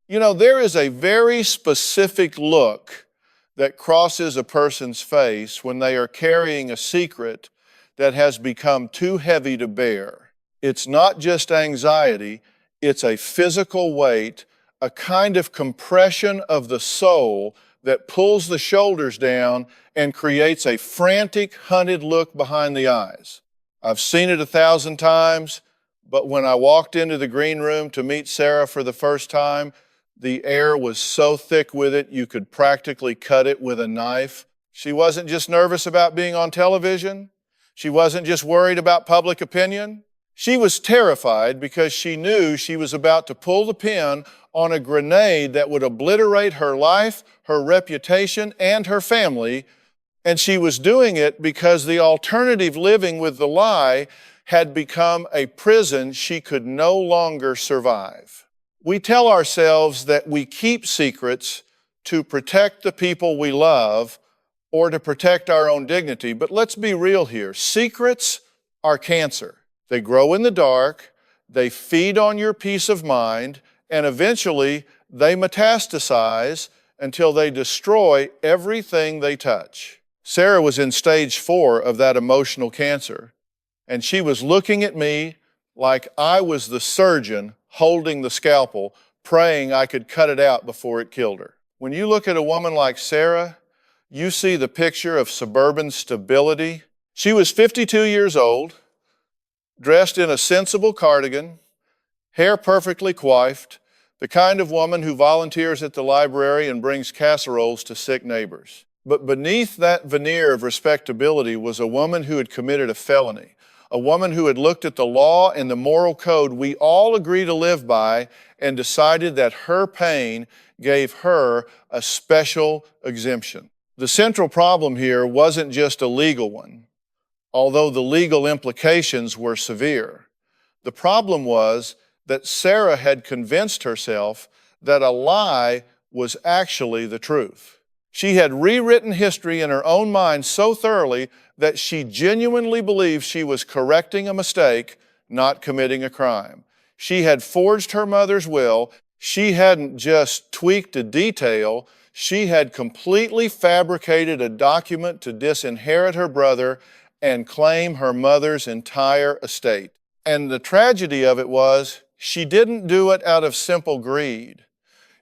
You know, there is a very specific look that crosses a person's face when they are carrying a secret that has become too heavy to bear. It's not just anxiety, it's a physical weight, a kind of compression of the soul that pulls the shoulders down and creates a frantic, hunted look behind the eyes. I've seen it 1,000 times, but when I walked into the green room to meet Sarah for the first time, the air was so thick with it, you could practically cut it with a knife. She wasn't just nervous about being on television. She wasn't just worried about public opinion. She was terrified because she knew she was about to pull the pin on a grenade that would obliterate her life, her reputation, and her family. And she was doing it because the alternative living with the lie had become a prison she could no longer survive. We tell ourselves that we keep secrets to protect the people we love or to protect our own dignity. But let's be real here. Secrets are cancer. They grow in the dark, they feed on your peace of mind, and eventually they metastasize until they destroy everything they touch. Sarah was in stage 4 of that emotional cancer, and she was looking at me like I was the surgeon holding the scalpel, praying I could cut it out before it killed her. When you look at a woman like Sarah, you see the picture of suburban stability. She was 52 years old, dressed in a sensible cardigan, hair perfectly coiffed, the kind of woman who volunteers at the library and brings casseroles to sick neighbors. But beneath that veneer of respectability was a woman who had committed a felony, a woman who had looked at the law and the moral code we all agree to live by and decided that her pain gave her a special exemption. The central problem here wasn't just a legal one, although the legal implications were severe. The problem was that Sarah had convinced herself that a lie was actually the truth. She had rewritten history in her own mind so thoroughly that she genuinely believed she was correcting a mistake, not committing a crime. She had forged her mother's will. She hadn't just tweaked a detail. She had completely fabricated a document to disinherit her brother and claim her mother's entire estate. And the tragedy of it was, she didn't do it out of simple greed.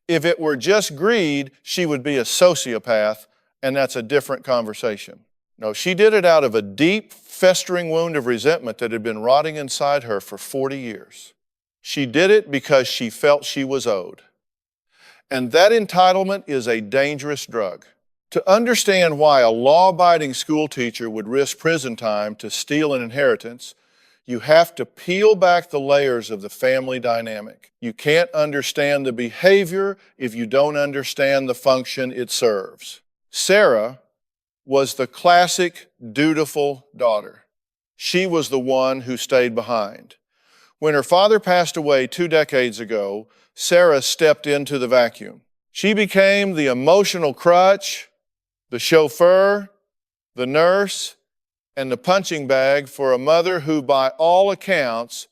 If it were just greed, she would be a sociopath, and that's a different conversation. No, she did it out of a deep, festering wound of resentment that had been rotting inside her for 40 years. She did it because she felt she was owed. And that entitlement is a dangerous drug. To understand why a law-abiding school teacher would risk prison time to steal an inheritance, you have to peel back the layers of the family dynamic. You can't understand the behavior if you don't understand the function it serves. Sarah was the classic dutiful daughter. She was the one who stayed behind. When her father passed away 2 decades ago, Sarah stepped into the vacuum. She became the emotional crutch, the chauffeur, the nurse, and the punching bag for a mother who, by all accounts,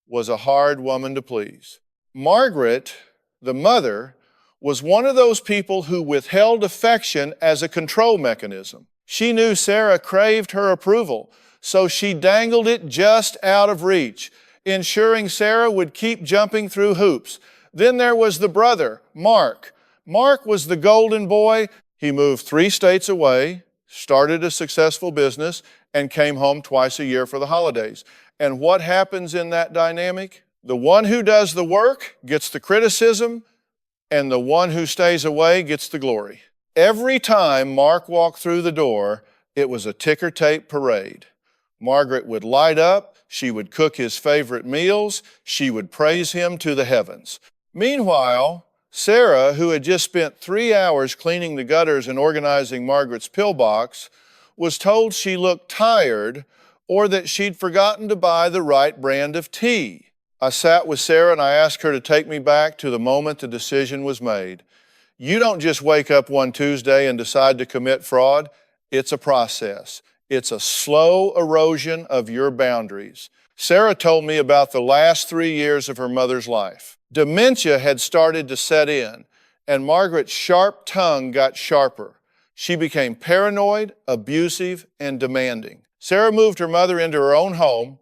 was a hard woman to please. Margaret, the mother, was one of those people who withheld affection as a control mechanism. She knew Sarah craved her approval, so she dangled it just out of reach, ensuring Sarah would keep jumping through hoops. Then there was the brother, Mark. Mark was the golden boy. He moved 3 states away, started a successful business, and came home twice a year for the holidays. And what happens in that dynamic? The one who does the work gets the criticism, and the one who stays away gets the glory. Every time Mark walked through the door, it was a ticker tape parade. Margaret would light up, she would cook his favorite meals, she would praise him to the heavens. Meanwhile, Sarah, who had just spent 3 hours cleaning the gutters and organizing Margaret's pillbox, was told she looked tired or that she'd forgotten to buy the right brand of tea. I sat with Sarah and I asked her to take me back to the moment the decision was made. You don't just wake up one Tuesday and decide to commit fraud. It's a process. It's a slow erosion of your boundaries. Sarah told me about the last 3 years of her mother's life. Dementia had started to set in, and Margaret's sharp tongue got sharper. She became paranoid, abusive, and demanding. Sarah moved her mother into her own home,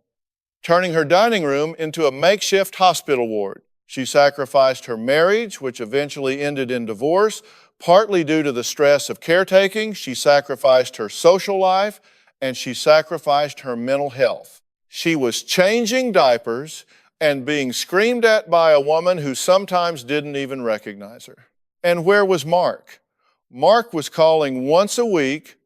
turning her dining room into a makeshift hospital ward. She sacrificed her marriage, which eventually ended in divorce, partly due to the stress of caretaking. She sacrificed her social life, and she sacrificed her mental health. She was changing diapers and being screamed at by a woman who sometimes didn't even recognize her. And where was Mark? Mark was calling once a week,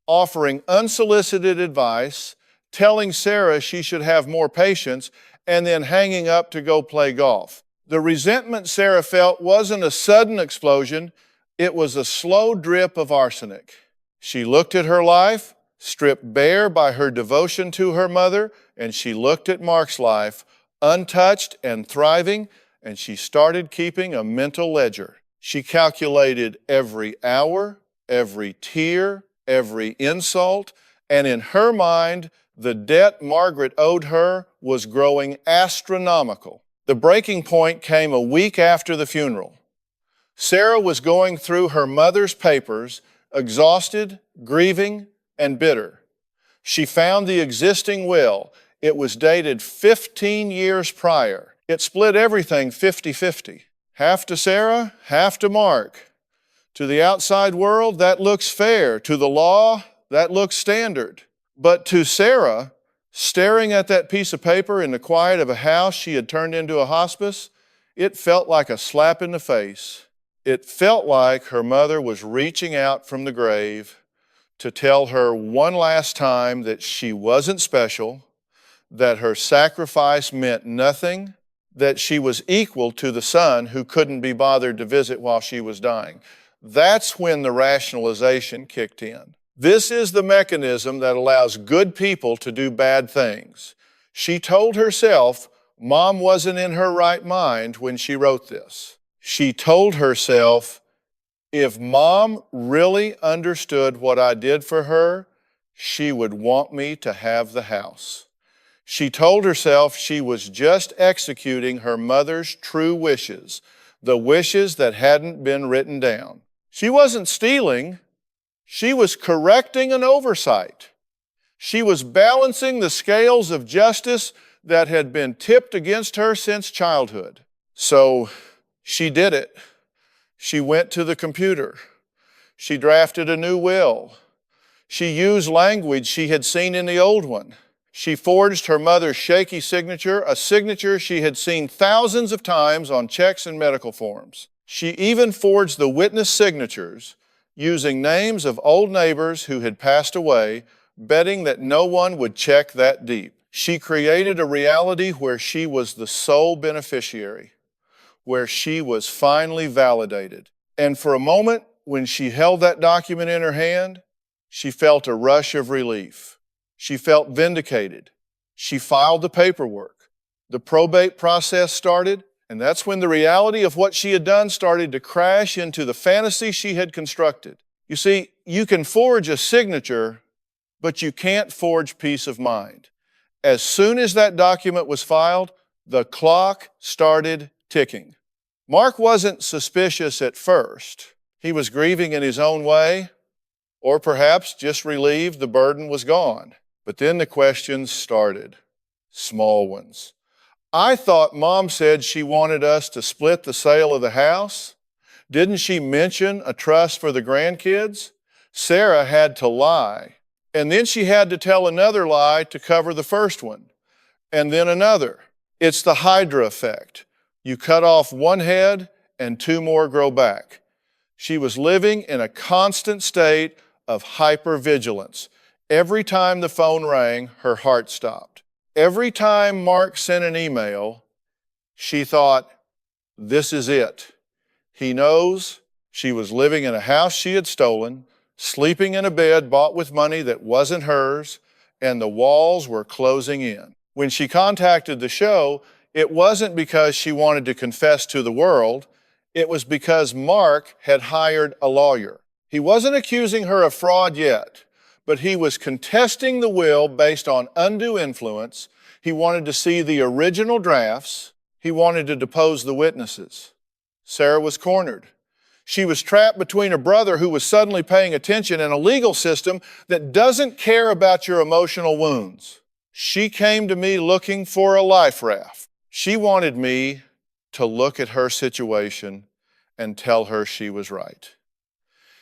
offering unsolicited advice, telling Sarah she should have more patience, and then hanging up to go play golf. The resentment Sarah felt wasn't a sudden explosion, it was a slow drip of arsenic. She looked at her life, stripped bare by her devotion to her mother, and she looked at Mark's life, untouched and thriving, and she started keeping a mental ledger. She calculated every hour, every tear, every insult, and in her mind, the debt Margaret owed her was growing astronomical. The breaking point came a week after the funeral. Sarah was going through her mother's papers, exhausted, grieving, and bitter. She found the existing will. It was dated 15 years prior. It split everything 50-50. Half to Sarah, half to Mark. To the outside world, that looks fair. To the law, that looks standard. But to Sarah, staring at that piece of paper in the quiet of a house she had turned into a hospice, it felt like a slap in the face. It felt like her mother was reaching out from the grave to tell her one last time that she wasn't special, that her sacrifice meant nothing, that she was equal to the son who couldn't be bothered to visit while she was dying. That's when the rationalization kicked in. This is the mechanism that allows good people to do bad things. She told herself Mom wasn't in her right mind when she wrote this. She told herself, if Mom really understood what I did for her, she would want me to have the house. She told herself she was just executing her mother's true wishes, the wishes that hadn't been written down. She wasn't stealing. She was correcting an oversight. She was balancing the scales of justice that had been tipped against her since childhood. So she did it. She went to the computer. She drafted a new will. She used language she had seen in the old one. She forged her mother's shaky signature, a signature she had seen thousands of times on checks and medical forms. She even forged the witness signatures using names of old neighbors who had passed away, betting that no one would check that deep. She created a reality where she was the sole beneficiary, where she was finally validated. And for a moment, when she held that document in her hand, she felt a rush of relief. She felt vindicated. She filed the paperwork. The probate process started, and that's when the reality of what she had done started to crash into the fantasy she had constructed. You see, you can forge a signature, but you can't forge peace of mind. As soon as that document was filed, the clock started ticking. Mark wasn't suspicious at first. He was grieving in his own way, or perhaps just relieved the burden was gone. But then the questions started, small ones. I thought Mom said she wanted us to split the sale of the house. Didn't she mention a trust for the grandkids? Sarah had to lie. And then she had to tell another lie to cover the first one. And then another. It's the Hydra effect. You cut off one head and two more grow back. She was living in a constant state of hypervigilance. Every time the phone rang, her heart stopped. Every time Mark sent an email, she thought, this is it. He knows she was living in a house she had stolen, sleeping in a bed bought with money that wasn't hers, and the walls were closing in. When she contacted the show, it wasn't because she wanted to confess to the world. It was because Mark had hired a lawyer. He wasn't accusing her of fraud yet, but he was contesting the will based on undue influence. He wanted to see the original drafts. He wanted to depose the witnesses. Sarah was cornered. She was trapped between a brother who was suddenly paying attention and a legal system that doesn't care about your emotional wounds. She came to me looking for a life raft. She wanted me to look at her situation and tell her she was right.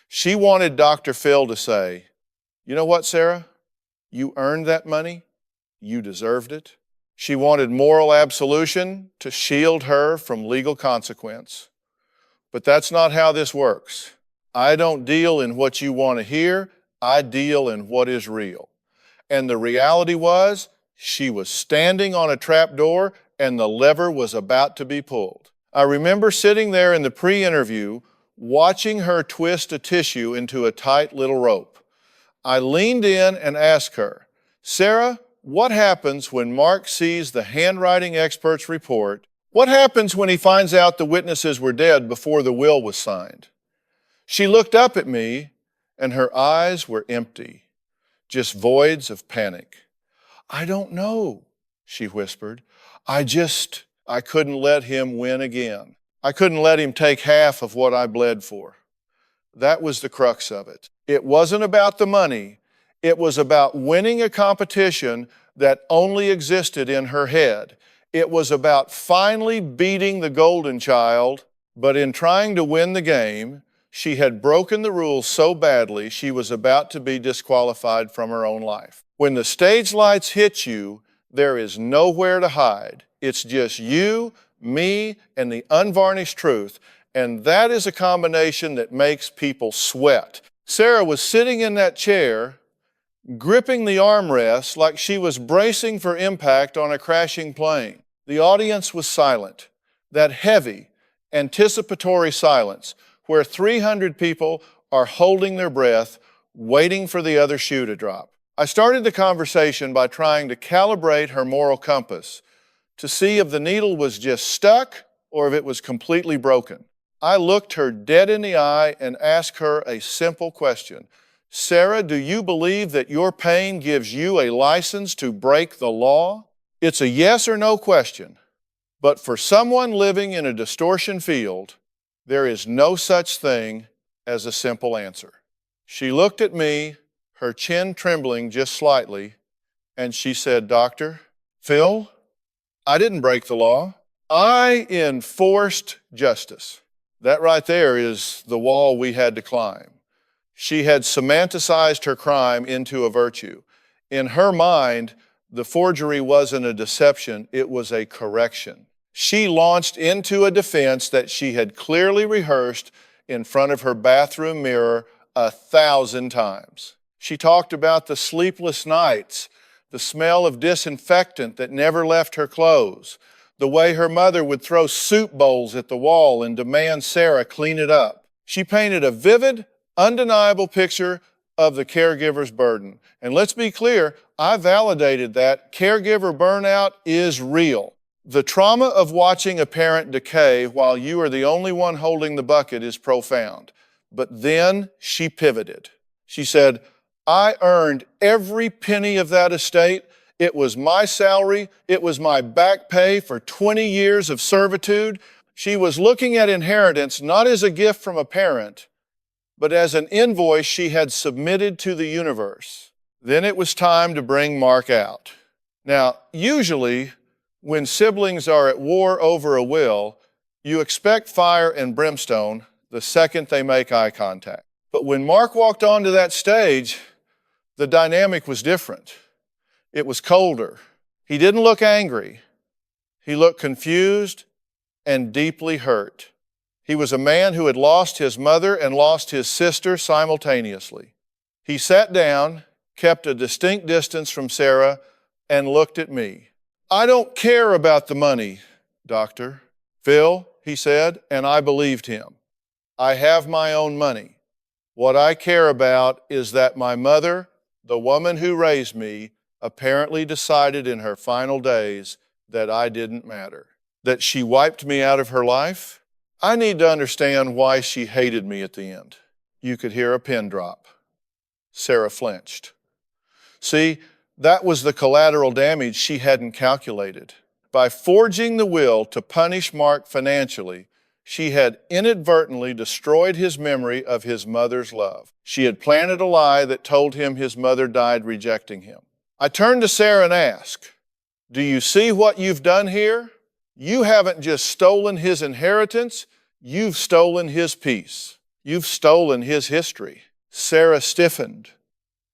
She wanted Dr. Phil to say, "You know what, Sarah? You earned that money. You deserved it." She wanted moral absolution to shield her from legal consequence. But that's not how this works. I don't deal in what you want to hear. I deal in what is real. And the reality was, she was standing on a trap door and the lever was about to be pulled. I remember sitting there in the pre-interview, watching her twist a tissue into a tight little rope. I leaned in and asked her, "Sarah, what happens when Mark sees the handwriting expert's report? What happens when he finds out the witnesses were dead before the will was signed?" She looked up at me and her eyes were empty, just voids of panic. "I don't know," she whispered. I couldn't let him win again. I couldn't let him take half of what I bled for. That was the crux of it. It wasn't about the money. It was about winning a competition that only existed in her head. It was about finally beating the golden child, but in trying to win the game, she had broken the rules so badly she was about to be disqualified from her own life. When the stage lights hit you, there is nowhere to hide. It's just you, me, and the unvarnished truth, and that is a combination that makes people sweat. Sarah was sitting in that chair, gripping the armrest like she was bracing for impact on a crashing plane. The audience was silent, that heavy, anticipatory silence, where 300 people are holding their breath, waiting for the other shoe to drop. I started the conversation by trying to calibrate her moral compass to see if the needle was just stuck or if it was completely broken. I looked her dead in the eye and asked her a simple question. "Sarah, do you believe that your pain gives you a license to break the law?" It's a yes or no question, but for someone living in a distortion field, there is no such thing as a simple answer. She looked at me, her chin trembling just slightly, and she said, "Doctor Phil, I didn't break the law. I enforced justice." That right there is the wall we had to climb. She had semanticized her crime into a virtue. In her mind, the forgery wasn't a deception, it was a correction. She launched into a defense that she had clearly rehearsed in front of her bathroom mirror 1,000 times. She talked about the sleepless nights, the smell of disinfectant that never left her clothes, the way her mother would throw soup bowls at the wall and demand Sarah clean it up. She painted a vivid, undeniable picture of the caregiver's burden. And let's be clear, I validated that. Caregiver burnout is real. The trauma of watching a parent decay while you are the only one holding the bucket is profound. But then she pivoted. She said, "I earned every penny of that estate. It was my salary. It was my back pay for 20 years of servitude." She was looking at inheritance not as a gift from a parent, but as an invoice she had submitted to the universe. Then it was time to bring Mark out. Now, usually, when siblings are at war over a will, you expect fire and brimstone the second they make eye contact. But when Mark walked onto that stage, the dynamic was different. It was colder. He didn't look angry. He looked confused and deeply hurt. He was a man who had lost his mother and lost his sister simultaneously. He sat down, kept a distinct distance from Sarah, and looked at me. "I don't care about the money, Doctor Phil," he said, and I believed him. "I have my own money. What I care about is that my mother, the woman who raised me, apparently decided in her final days that I didn't matter, that she wiped me out of her life. I need to understand why she hated me at the end." You could hear a pin drop. Sarah flinched. See, that was the collateral damage she hadn't calculated. By forging the will to punish Mark financially, she had inadvertently destroyed his memory of his mother's love. She had planted a lie that told him his mother died rejecting him. I turned to Sarah and asked, "Do you see what you've done here? You haven't just stolen his inheritance, you've stolen his peace. You've stolen his history." Sarah stiffened,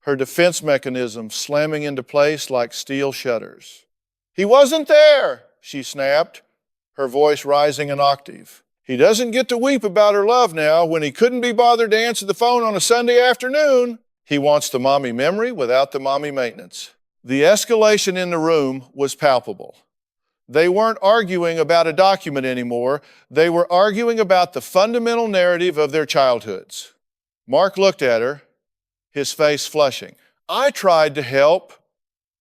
her defense mechanism slamming into place like steel shutters. "He wasn't there," she snapped, her voice rising an octave. "He doesn't get to weep about her love now when he couldn't be bothered to answer the phone on a Sunday afternoon. He wants the mommy memory without the mommy maintenance." The escalation in the room was palpable. They weren't arguing about a document anymore. They were arguing about the fundamental narrative of their childhoods. Mark looked at her, his face flushing. "I tried to help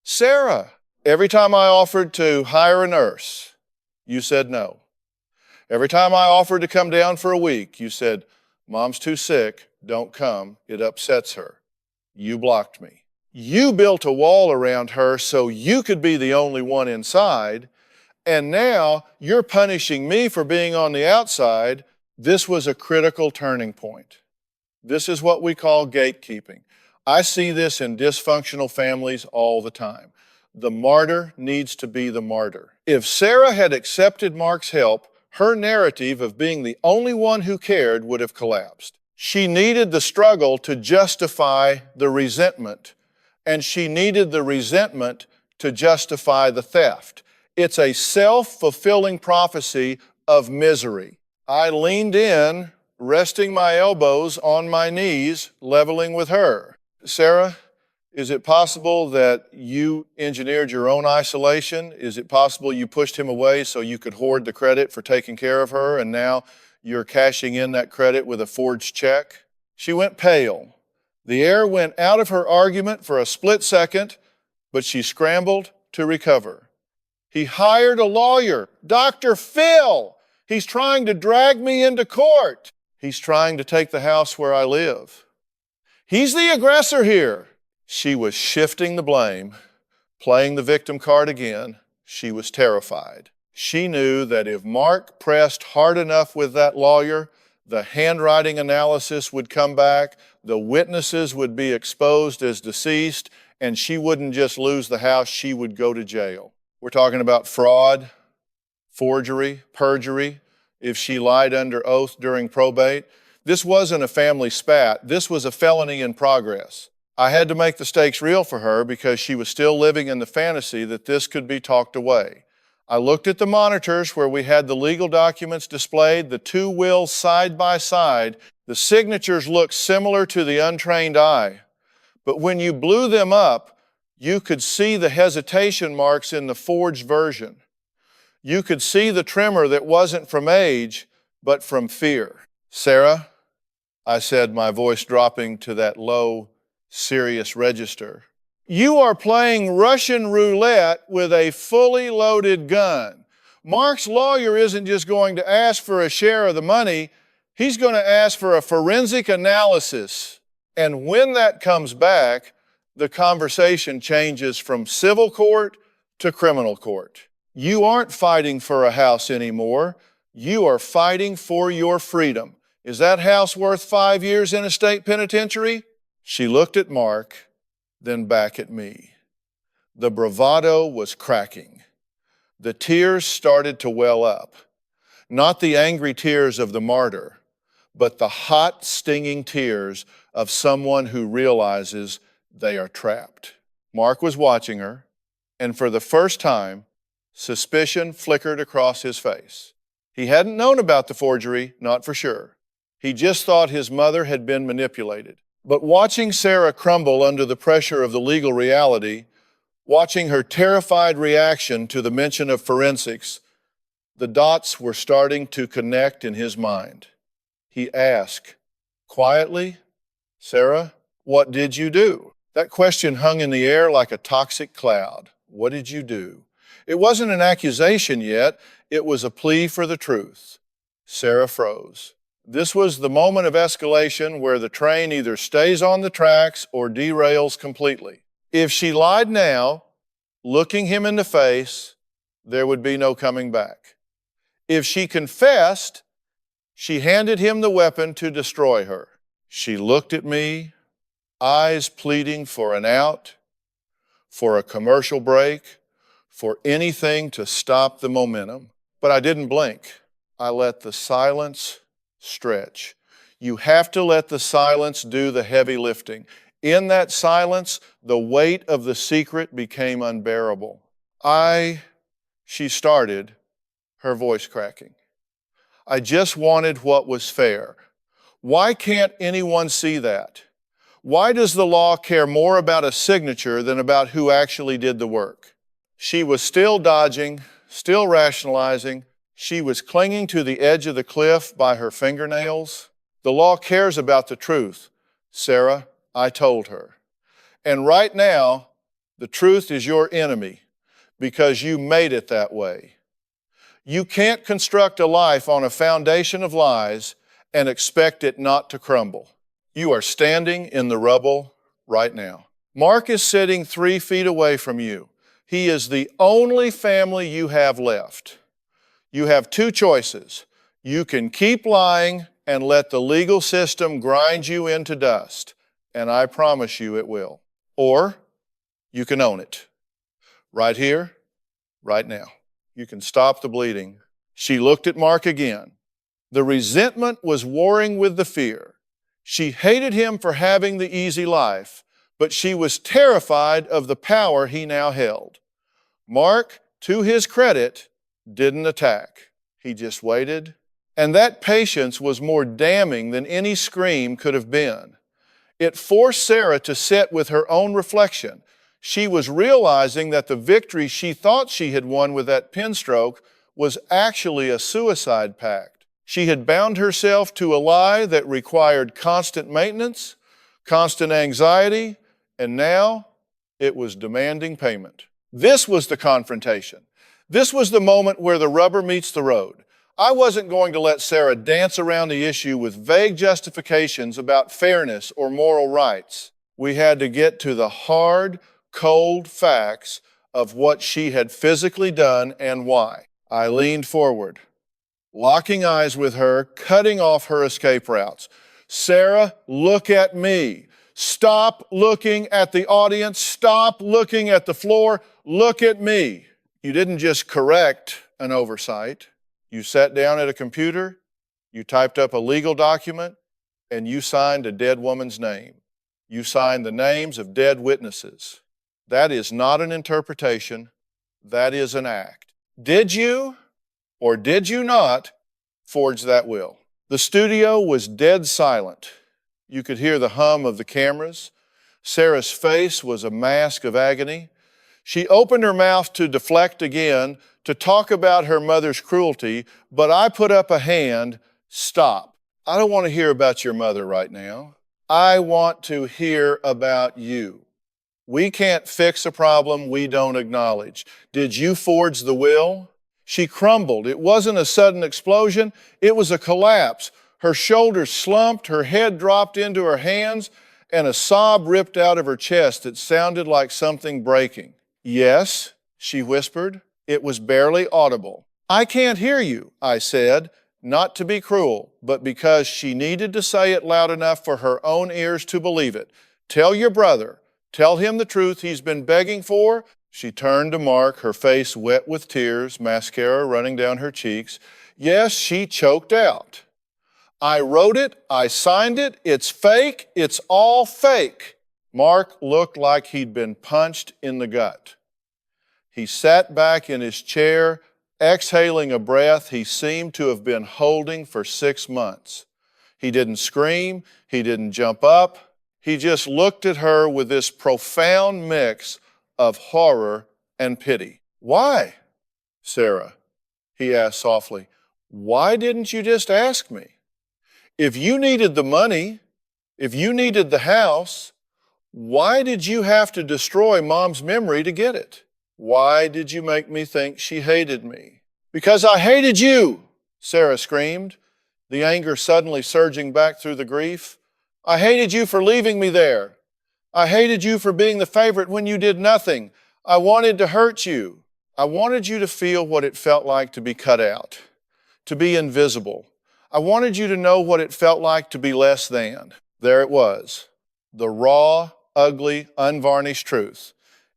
Sarah. Every time I offered to hire a nurse, you said no. Every time I offered to come down for a week, you said, 'Mom's too sick, don't come, it upsets her.' You blocked me. You built a wall around her so you could be the only one inside, and now you're punishing me for being on the outside." This was a critical turning point. This is what we call gatekeeping. I see this in dysfunctional families all the time. The martyr needs to be the martyr. If Sarah had accepted Mark's help, her narrative of being the only one who cared would have collapsed. She needed the struggle to justify the resentment, and she needed the resentment to justify the theft. It's a self-fulfilling prophecy of misery. I leaned in, resting my elbows on my knees, leveling with her. "Sarah, is it possible that you engineered your own isolation? Is it possible you pushed him away so you could hoard the credit for taking care of her, and now you're cashing in that credit with a forged check?" She went pale. The air went out of her argument for a split second, but she scrambled to recover. "He hired a lawyer, Dr. Phil. He's trying to drag me into court. He's trying to take the house where I live. He's the aggressor here." She was shifting the blame, playing the victim card again. She was terrified. She knew that if Mark pressed hard enough with that lawyer, the handwriting analysis would come back, the witnesses would be exposed as deceased, and she wouldn't just lose the house, she would go to jail. We're talking about fraud, forgery, perjury, if she lied under oath during probate. This wasn't a family spat. This was a felony in progress. I had to make the stakes real for her because she was still living in the fantasy that this could be talked away. I looked at the monitors where we had the legal documents displayed, the two wills side by side. The signatures looked similar to the untrained eye. But when you blew them up, you could see the hesitation marks in the forged version. You could see the tremor that wasn't from age, but from fear. "Sarah," I said, my voice dropping to that low, serious register, "you are playing Russian roulette with a fully loaded gun. Mark's lawyer isn't just going to ask for a share of the money, he's going to ask for a forensic analysis. And when that comes back, the conversation changes from civil court to criminal court. You aren't fighting for a house anymore. You are fighting for your freedom. Is that house worth 5 years in a state penitentiary?" She looked at Mark, then back at me. The bravado was cracking. The tears started to well up. Not the angry tears of the martyr, but the hot, stinging tears of someone who realizes they are trapped. Mark was watching her, and for the first time, suspicion flickered across his face. He hadn't known about the forgery, not for sure. He just thought his mother had been manipulated. But watching Sarah crumble under the pressure of the legal reality, watching her terrified reaction to the mention of forensics, the dots were starting to connect in his mind. He asked, quietly, "Sarah, what did you do?" That question hung in the air like a toxic cloud. What did you do? It wasn't an accusation yet. It was a plea for the truth. Sarah froze. This was the moment of escalation where the train either stays on the tracks or derails completely. If she lied now, looking him in the face, there would be no coming back. If she confessed, she handed him the weapon to destroy her. She looked at me, eyes pleading for an out, for a commercial break, for anything to stop the momentum. But I didn't blink. I let the silence stretch. You have to let the silence do the heavy lifting. In that silence, the weight of the secret became unbearable. She started, her voice cracking. I just wanted what was fair. Why can't anyone see that? Why does the law care more about a signature than about who actually did the work? She was still dodging, still rationalizing. She was clinging to the edge of the cliff by her fingernails. The law cares about the truth, Sarah, I told her. And right now, the truth is your enemy because you made it that way. You can't construct a life on a foundation of lies and expect it not to crumble. You are standing in the rubble right now. Mark is sitting 3 feet away from you. He is the only family you have left. You have 2 choices. You can keep lying and let the legal system grind you into dust, and I promise you it will. Or you can own it. Right here, right now. You can stop the bleeding. She looked at Mark again. The resentment was warring with the fear. She hated him for having the easy life, but she was terrified of the power he now held. Mark, to his credit, didn't attack. He just waited. And that patience was more damning than any scream could have been. It forced Sarah to sit with her own reflection. She was realizing that the victory she thought she had won with that pen stroke was actually a suicide pact. She had bound herself to a lie that required constant maintenance, constant anxiety, and now it was demanding payment. This was the confrontation. This was the moment where the rubber meets the road. I wasn't going to let Sarah dance around the issue with vague justifications about fairness or moral rights. We had to get to the hard, cold facts of what she had physically done and why. I leaned forward, locking eyes with her, cutting off her escape routes. Sarah, look at me. Stop looking at the audience. Stop looking at the floor. Look at me. You didn't just correct an oversight. You sat down at a computer, you typed up a legal document, and you signed a dead woman's name. You signed the names of dead witnesses. That is not an interpretation. That is an act. Did you or did you not forge that will? The studio was dead silent. You could hear the hum of the cameras. Sarah's face was a mask of agony. She opened her mouth to deflect again, to talk about her mother's cruelty, but I put up a hand. Stop. I don't want to hear about your mother right now. I want to hear about you. We can't fix a problem we don't acknowledge. Did you forge the will? She crumbled. It wasn't a sudden explosion. It was a collapse. Her shoulders slumped, her head dropped into her hands, and a sob ripped out of her chest that sounded like something breaking. Yes, she whispered. It was barely audible. I can't hear you, I said, not to be cruel, but because she needed to say it loud enough for her own ears to believe it. Tell your brother. Tell him the truth he's been begging for. She turned to Mark, her face wet with tears, mascara running down her cheeks. Yes, she choked out. I wrote it. I signed it. It's fake. It's all fake. Mark looked like he'd been punched in the gut. He sat back in his chair, exhaling a breath he seemed to have been holding for 6 months. He didn't scream. He didn't jump up. He just looked at her with this profound mix of horror and pity. Why, Sarah? He asked softly. Why didn't you just ask me? If you needed the money, if you needed the house, why did you have to destroy Mom's memory to get it? Why did you make me think she hated me? Because I hated you, Sarah screamed, the anger suddenly surging back through the grief. I hated you for leaving me there. I hated you for being the favorite when you did nothing. I wanted to hurt you. I wanted you to feel what it felt like to be cut out, to be invisible. I wanted you to know what it felt like to be less than. There it was, the raw, ugly, unvarnished truth.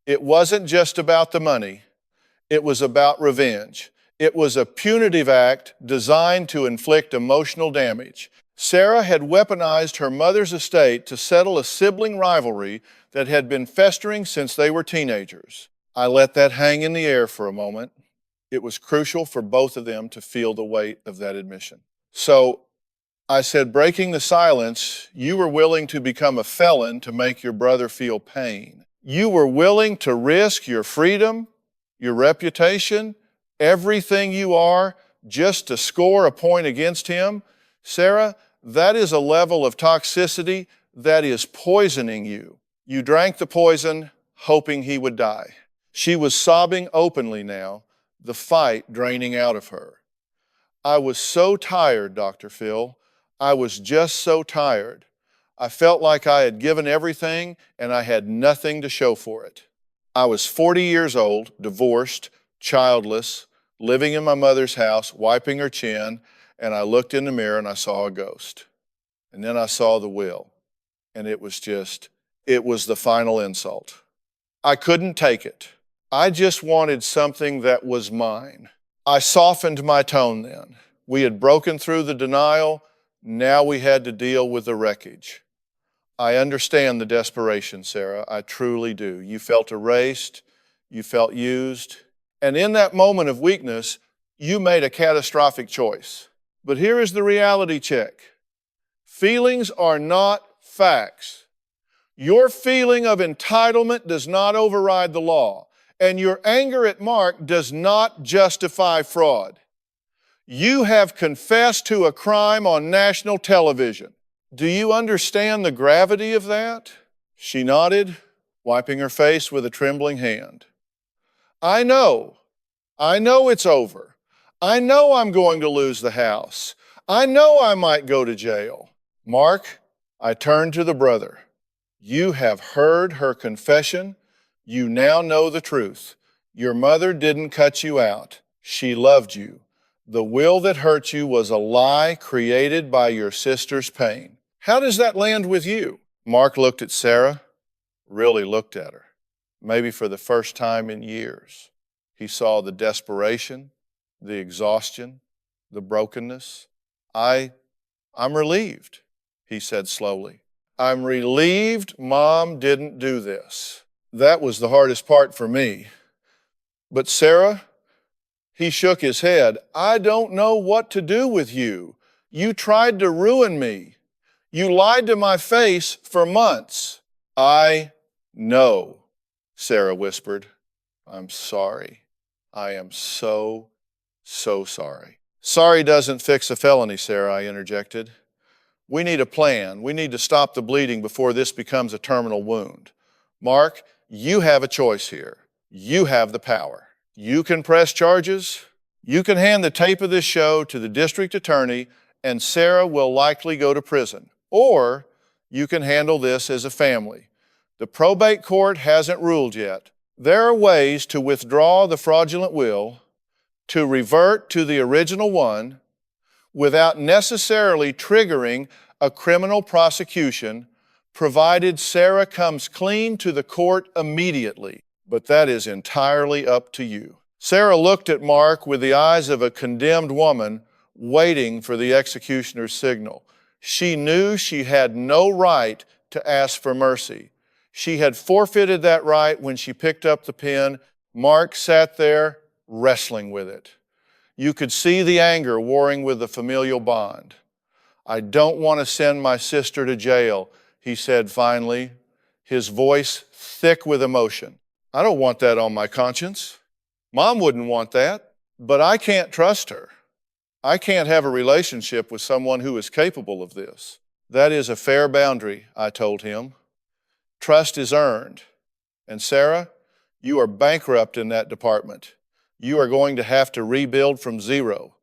It wasn't just about the money. It was about revenge. It was a punitive act designed to inflict emotional damage. Sarah had weaponized her mother's estate to settle a sibling rivalry that had been festering since they were teenagers. I let that hang in the air for a moment. It was crucial for both of them to feel the weight of that admission. So I said, breaking the silence, you were willing to become a felon to make your brother feel pain. You were willing to risk your freedom, your reputation, everything you are, just to score a point against him. Sarah, that is a level of toxicity that is poisoning you. You drank the poison, hoping he would die. She was sobbing openly now, the fight draining out of her. I was so tired, Dr. Phil. I was just so tired. I felt like I had given everything and I had nothing to show for it. I was 40 years old, divorced, childless, living in my mother's house, wiping her chin, and I looked in the mirror and I saw a ghost. And then I saw the will. And it was the final insult. I couldn't take it. I just wanted something that was mine. I softened my tone then. We had broken through the denial. Now we had to deal with the wreckage. I understand the desperation, Sarah. I truly do. You felt erased. You felt used. And in that moment of weakness, you made a catastrophic choice. But here is the reality check. Feelings are not facts. Your feeling of entitlement does not override the law, and your anger at Mark does not justify fraud. You have confessed to a crime on national television. Do you understand the gravity of that? She nodded, wiping her face with a trembling hand. I know it's over. I know I'm going to lose the house. I know I might go to jail. Mark, I turned to the brother. You have heard her confession. You now know the truth. Your mother didn't cut you out. She loved you. The will that hurt you was a lie created by your sister's pain. How does that land with you? Mark looked at Sarah, really looked at her, maybe for the first time in years. He saw the desperation, the exhaustion, the brokenness. I'm relieved, he said slowly. I'm relieved Mom didn't do this. That was the hardest part for me. But Sarah, he shook his head. I don't know what to do with you. You tried to ruin me. You lied to my face for months. I know, Sarah whispered. I'm sorry. I am so sorry. Sorry doesn't fix a felony, Sarah, I interjected. We need a plan. We need to stop the bleeding before this becomes a terminal wound. Mark, you have a choice here. You have the power. You can press charges. You can hand the tape of this show to the district attorney, and Sarah will likely go to prison. Or you can handle this as a family. The probate court hasn't ruled yet. There are ways to withdraw the fraudulent will, to revert to the original one, without necessarily triggering a criminal prosecution, provided Sarah comes clean to the court immediately. But that is entirely up to you. Sarah looked at Mark with the eyes of a condemned woman waiting for the executioner's signal. She knew she had no right to ask for mercy. She had forfeited that right when she picked up the pen. Mark sat there wrestling with it. You could see the anger warring with the familial bond. I don't want to send my sister to jail, he said finally, his voice thick with emotion. I don't want that on my conscience. Mom wouldn't want that, but I can't trust her. I can't have a relationship with someone who is capable of this. That is a fair boundary, I told him. Trust is earned. And Sarah, you are bankrupt in that department. You are going to have to rebuild from zero.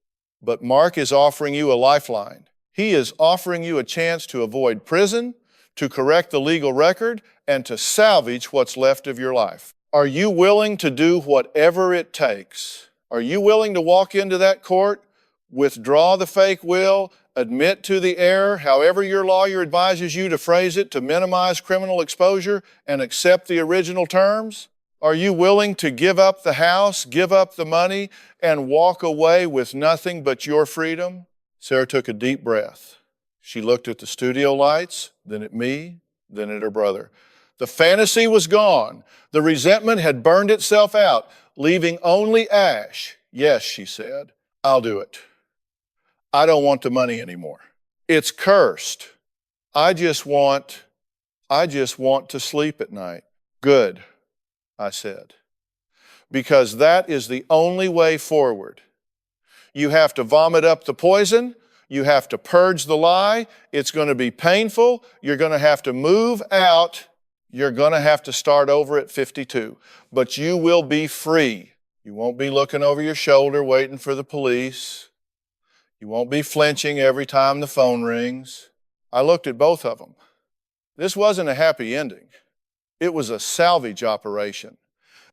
But Mark is offering you a lifeline. He is offering you a chance to avoid prison, to correct the legal record, and to salvage what's left of your life. Are you willing to do whatever it takes? Are you willing to walk into that court, withdraw the fake will, admit to the error, however your lawyer advises you to phrase it to minimize criminal exposure, and accept the original terms? Are you willing to give up the house, give up the money, and walk away with nothing but your freedom? Sarah took a deep breath. She looked at the studio lights, then at me, then at her brother. The fantasy was gone. The resentment had burned itself out, leaving only ash. Yes, she said, I'll do it. I don't want the money anymore. It's cursed. I just want to sleep at night. Good, I said, because that is the only way forward. You have to vomit up the poison. You have to purge the lie. It's going to be painful. You're going to have to move out. You're going to have to start over at 52. But you will be free. You won't be looking over your shoulder waiting for the police. You won't be flinching every time the phone rings. I looked at both of them. This wasn't a happy ending. It was a salvage operation.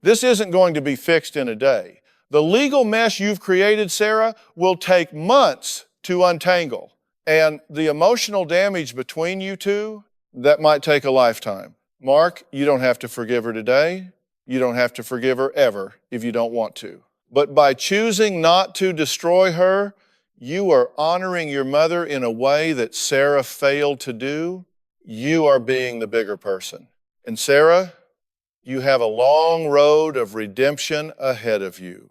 This isn't going to be fixed in a day. The legal mess you've created, Sarah, will take months to untangle. And the emotional damage between you two, that might take a lifetime. Mark, you don't have to forgive her today. You don't have to forgive her ever if you don't want to. But by choosing not to destroy her, you are honoring your mother in a way that Sarah failed to do. You are being the bigger person. And Sarah, you have a long road of redemption ahead of you.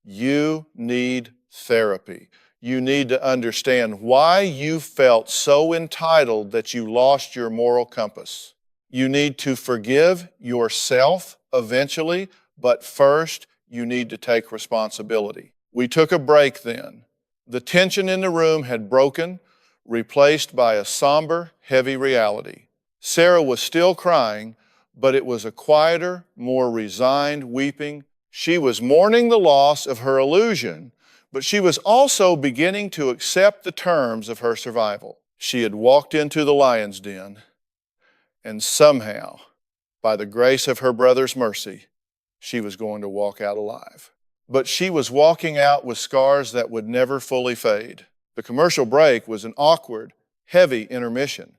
You need therapy. You need to understand why you felt so entitled that you lost your moral compass. You need to forgive yourself eventually, but first you need to take responsibility. We took a break then. The tension in the room had broken, replaced by a somber, heavy reality. Sarah was still crying, but it was a quieter, more resigned weeping. She was mourning the loss of her illusion, but she was also beginning to accept the terms of her survival. She had walked into the lion's den, and somehow, by the grace of her brother's mercy, she was going to walk out alive. But she was walking out with scars that would never fully fade. The commercial break was an awkward, heavy intermission.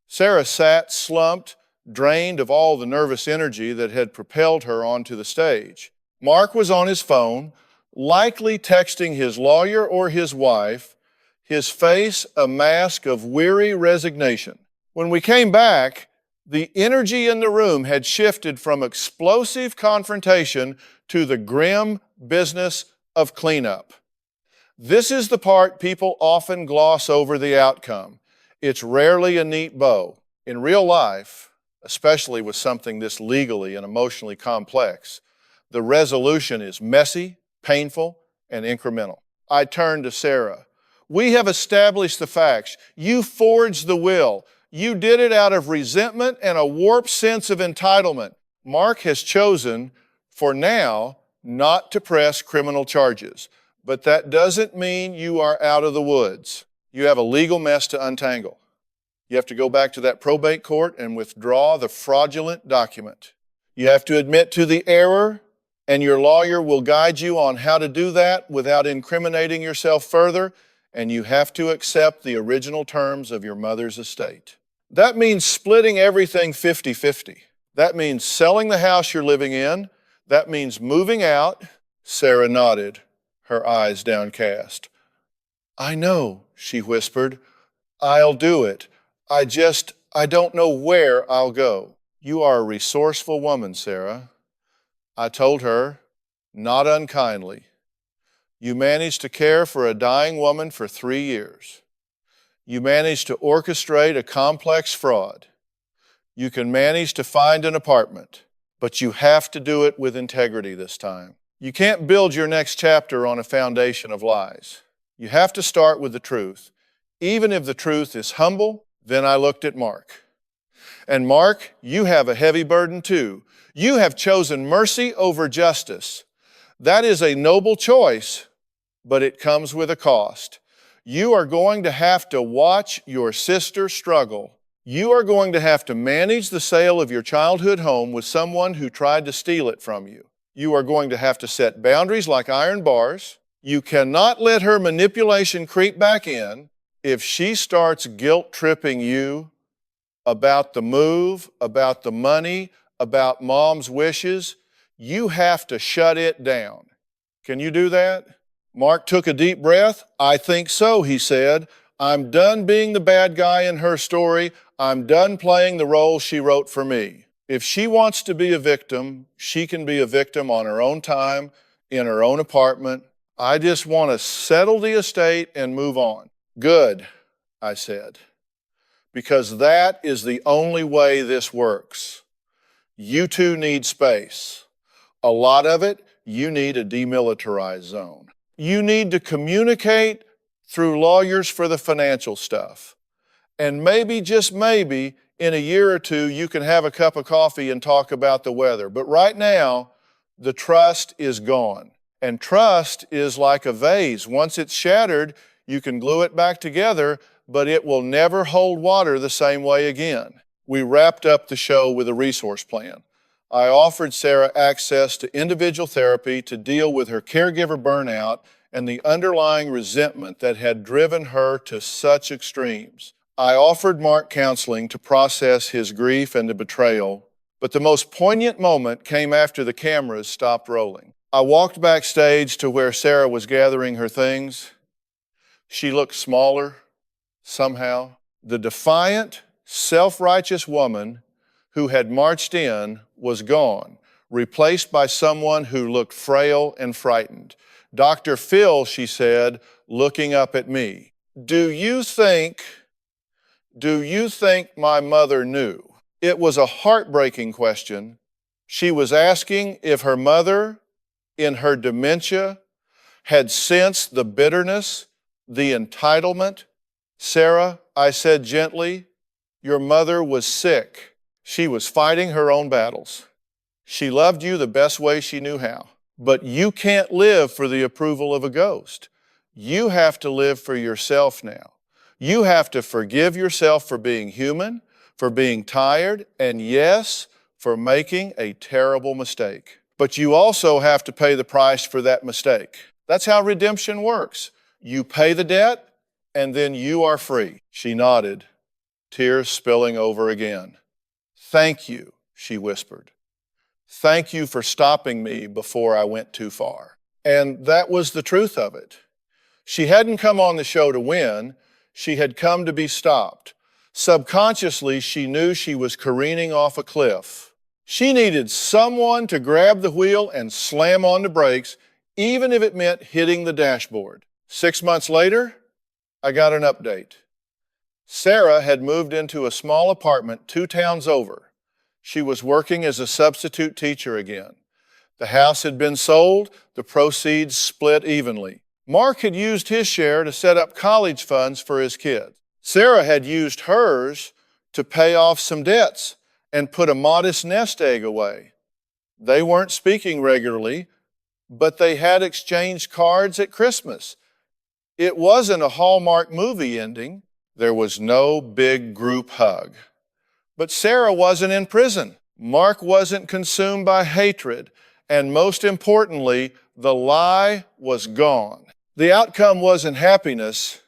Sarah sat slumped, drained of all the nervous energy that had propelled her onto the stage. Mark was on his phone, likely texting his lawyer or his wife, his face a mask of weary resignation. When we came back, the energy in the room had shifted from explosive confrontation to the grim business of cleanup. This is the part people often gloss over the outcome. It's rarely a neat bow. In real life, especially with something this legally and emotionally complex, the resolution is messy, painful, and incremental. I turned to Sarah. We have established the facts. You forged the will. You did it out of resentment and a warped sense of entitlement. Mark has chosen, for now, not to press criminal charges. But that doesn't mean you are out of the woods. You have a legal mess to untangle. You have to go back to that probate court and withdraw the fraudulent document. You have to admit to the error, and your lawyer will guide you on how to do that without incriminating yourself further, and you have to accept the original terms of your mother's estate. That means splitting everything 50-50. That means selling the house you're living in. That means moving out. Sarah nodded, her eyes downcast. I know, she whispered. I'll do it. I don't know where I'll go. You are a resourceful woman, Sarah. I told her, not unkindly. You managed to care for a dying woman for 3 years. You managed to orchestrate a complex fraud. You can manage to find an apartment, but you have to do it with integrity this time. You can't build your next chapter on a foundation of lies. You have to start with the truth. Even if the truth is humble, then I looked at Mark. And Mark, you have a heavy burden too. You have chosen mercy over justice. That is a noble choice, but it comes with a cost. You are going to have to watch your sister struggle. You are going to have to manage the sale of your childhood home with someone who tried to steal it from you. You are going to have to set boundaries like iron bars. You cannot let her manipulation creep back in. If she starts guilt-tripping you about the move, about the money, about mom's wishes, you have to shut it down. Can you do that? Mark took a deep breath. I think so, he said. I'm done being the bad guy in her story. I'm done playing the role she wrote for me. If she wants to be a victim, she can be a victim on her own time, in her own apartment. I just want to settle the estate and move on. Good, I said, because that is the only way this works. You two need space. A lot of it, you need a demilitarized zone. You need to communicate through lawyers for the financial stuff. And maybe, just maybe, in a year or two, you can have a cup of coffee and talk about the weather. But right now, the trust is gone. And trust is like a vase. Once it's shattered, you can glue it back together, but it will never hold water the same way again. We wrapped up the show with a resource plan. I offered Sarah access to individual therapy to deal with her caregiver burnout and the underlying resentment that had driven her to such extremes. I offered Mark counseling to process his grief and the betrayal, but the most poignant moment came after the cameras stopped rolling. I walked backstage to where Sarah was gathering her things. She looked smaller, somehow. The defiant, self-righteous woman who had marched in was gone, replaced by someone who looked frail and frightened. Dr. Phil, she said, looking up at me, do you think my mother knew? It was a heartbreaking question. She was asking if her mother, in her dementia, had sensed the bitterness, the entitlement. Sarah, I said gently, your mother was sick. She was fighting her own battles. She loved you the best way she knew how. But you can't live for the approval of a ghost. You have to live for yourself now. You have to forgive yourself for being human, for being tired, and yes, for making a terrible mistake. But you also have to pay the price for that mistake. That's how redemption works. You pay the debt, and then you are free. She nodded, tears spilling over again. Thank you, she whispered. Thank you for stopping me before I went too far. And that was the truth of it. She hadn't come on the show to win. She had come to be stopped. Subconsciously, she knew she was careening off a cliff. She needed someone to grab the wheel and slam on the brakes, even if it meant hitting the dashboard. 6 months later, I got an update. Sarah had moved into a small apartment 2 towns over. She was working as a substitute teacher again. The house had been sold, the proceeds split evenly. Mark had used his share to set up college funds for his kids. Sarah had used hers to pay off some debts and put a modest nest egg away. They weren't speaking regularly, but they had exchanged cards at Christmas. It wasn't a Hallmark movie ending. There was no big group hug. But Sarah wasn't in prison. Mark wasn't consumed by hatred. And most importantly, the lie was gone. The outcome wasn't happiness,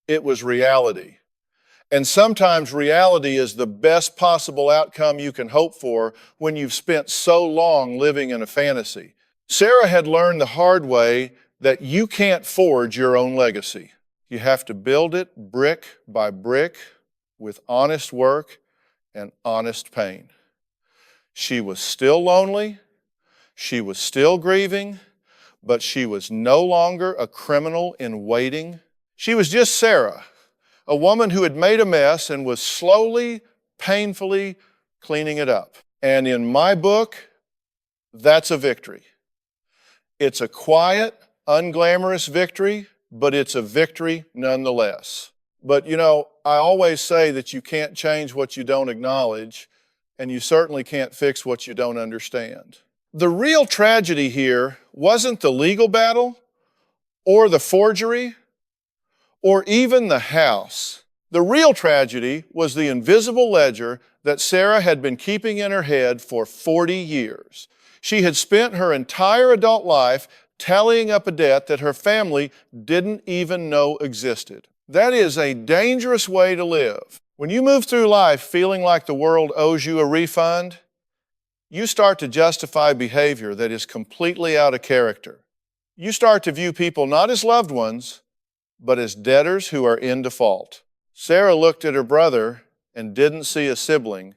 it was reality. And sometimes reality is the best possible outcome you can hope for when you've spent so long living in a fantasy. Sarah had learned the hard way that you can't forge your own legacy. You have to build it brick by brick with honest work and honest pain. She was still lonely, she was still grieving, but she was no longer a criminal in waiting. She was just Sarah, a woman who had made a mess and was slowly, painfully cleaning it up. And in my book, that's a victory. It's a quiet, unglamorous victory, but it's a victory nonetheless. But I always say that you can't change what you don't acknowledge, and you certainly can't fix what you don't understand. The real tragedy here wasn't the legal battle, or the forgery, or even the house. The real tragedy was the invisible ledger that Sarah had been keeping in her head for 40 years. She had spent her entire adult life tallying up a debt that her family didn't even know existed. That is a dangerous way to live. When you move through life feeling like the world owes you a refund, you start to justify behavior that is completely out of character. You start to view people not as loved ones, but as debtors who are in default. Sarah looked at her brother and didn't see a sibling.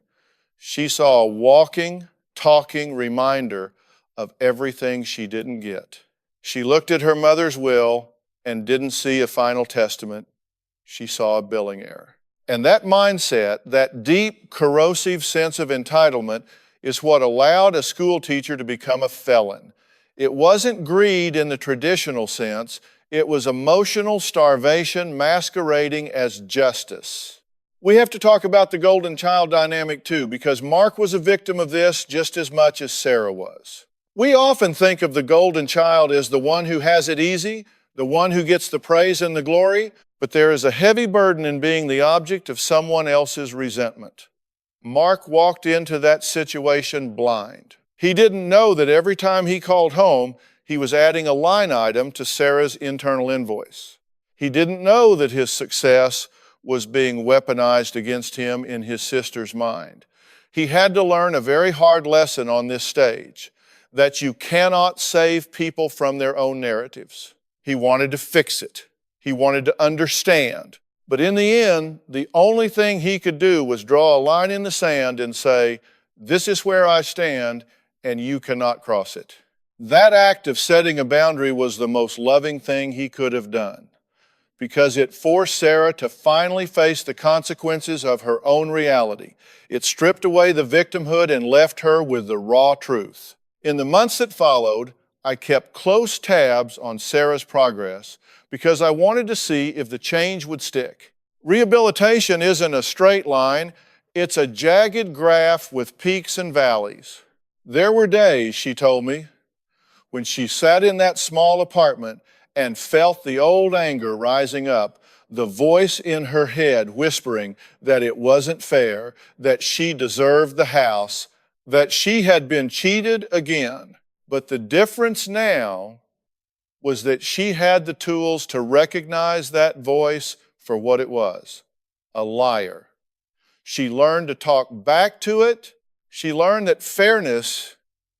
She saw a walking, talking reminder of everything she didn't get. She looked at her mother's will and didn't see a final testament. She saw a billing error. And that mindset, that deep, corrosive sense of entitlement, is what allowed a school teacher to become a felon. It wasn't greed in the traditional sense. It was emotional starvation masquerading as justice. We have to talk about the golden child dynamic too, because Mark was a victim of this just as much as Sarah was. We often think of the golden child as the one who has it easy, the one who gets the praise and the glory, but there is a heavy burden in being the object of someone else's resentment. Mark walked into that situation blind. He didn't know that every time he called home, he was adding a line item to Sarah's internal invoice. He didn't know that his success was being weaponized against him in his sister's mind. He had to learn a very hard lesson on this stage, that you cannot save people from their own narratives. He wanted to fix it. He wanted to understand. But in the end, the only thing he could do was draw a line in the sand and say, "This is where I stand, and you cannot cross it." That act of setting a boundary was the most loving thing he could have done, because it forced Sarah to finally face the consequences of her own reality. It stripped away the victimhood and left her with the raw truth. In the months that followed, I kept close tabs on Sarah's progress because I wanted to see if the change would stick. Rehabilitation isn't a straight line, it's a jagged graph with peaks and valleys. There were days, she told me, when she sat in that small apartment and felt the old anger rising up, the voice in her head whispering that it wasn't fair, that she deserved the house, that she had been cheated again. But the difference now was that she had the tools to recognize that voice for what it was, a liar. She learned to talk back to it. She learned that fairness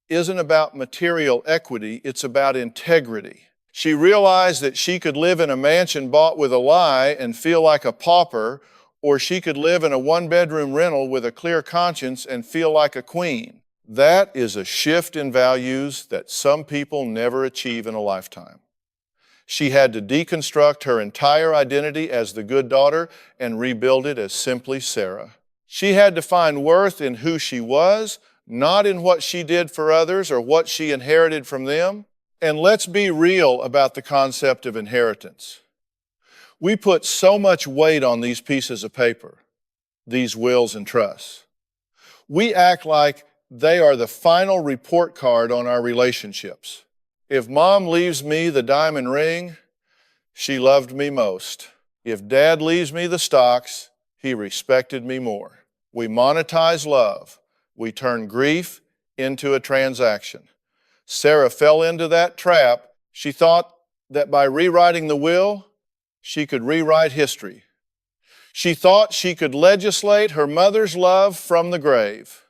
isn't about material equity, it's about integrity. She realized that she could live in a mansion bought with a lie and feel like a pauper, or she could live in a one-bedroom rental with a clear conscience and feel like a queen. That is a shift in values that some people never achieve in a lifetime. She had to deconstruct her entire identity as the good daughter and rebuild it as simply Sarah. She had to find worth in who she was, not in what she did for others or what she inherited from them. And let's be real about the concept of inheritance. We put so much weight on these pieces of paper, these wills and trusts. We act like they are the final report card on our relationships. If mom leaves me the diamond ring, she loved me most. If dad leaves me the stocks, he respected me more. We monetize love. We turn grief into a transaction. Sarah fell into that trap. She thought that by rewriting the will, she could rewrite history. She thought she could legislate her mother's love from the grave.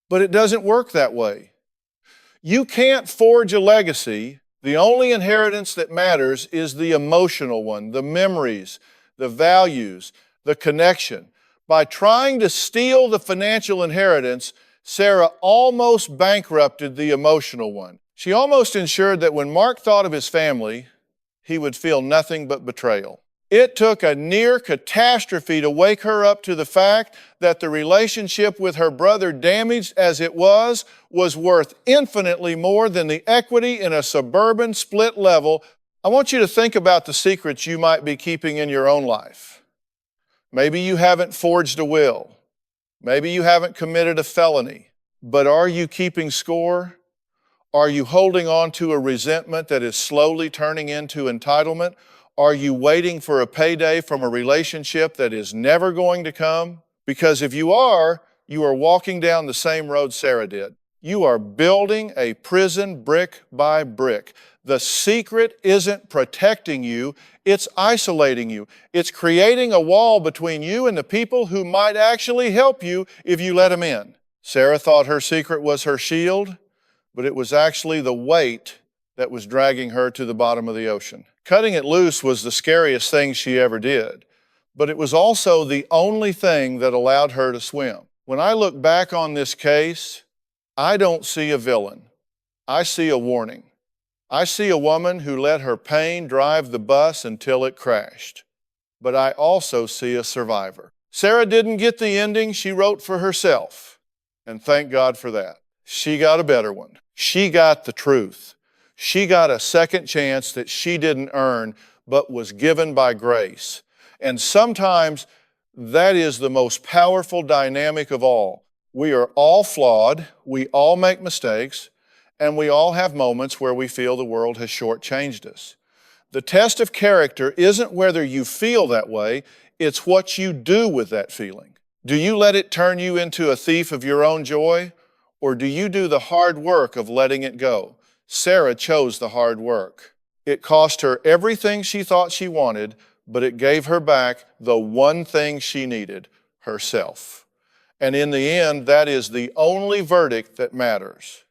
But it doesn't work that way. You can't forge a legacy. The only inheritance that matters is the emotional one, the memories, the values, the connection. By trying to steal the financial inheritance, Sarah almost bankrupted the emotional one. She almost ensured that when Mark thought of his family, he would feel nothing but betrayal. It took a near catastrophe to wake her up to the fact that the relationship with her brother, damaged as it was worth infinitely more than the equity in a suburban split level. I want you to think about the secrets you might be keeping in your own life. Maybe you haven't forged a will. Maybe you haven't committed a felony. But are you keeping score? Are you holding on to a resentment that is slowly turning into entitlement? Are you waiting for a payday from a relationship that is never going to come? Because if you are walking down the same road Sarah did. You are building a prison brick by brick. The secret isn't protecting you, it's isolating you. It's creating a wall between you and the people who might actually help you if you let them in. Sarah thought her secret was her shield, but it was actually the weight that was dragging her to the bottom of the ocean. Cutting it loose was the scariest thing she ever did, but it was also the only thing that allowed her to swim. When I look back on this case, I don't see a villain. I see a warning. I see a woman who let her pain drive the bus until it crashed. But I also see a survivor. Sarah didn't get the ending she wrote for herself, and thank God for that. She got a better one. She got the truth. She got a second chance that she didn't earn, but was given by grace. And sometimes that is the most powerful dynamic of all. We are all flawed, we all make mistakes, and we all have moments where we feel the world has shortchanged us. The test of character isn't whether you feel that way, it's what you do with that feeling. Do you let it turn you into a thief of your own joy, or do you do the hard work of letting it go? Sarah chose the hard work. It cost her everything she thought she wanted, but it gave her back the one thing she needed, herself. And in the end, that is the only verdict that matters.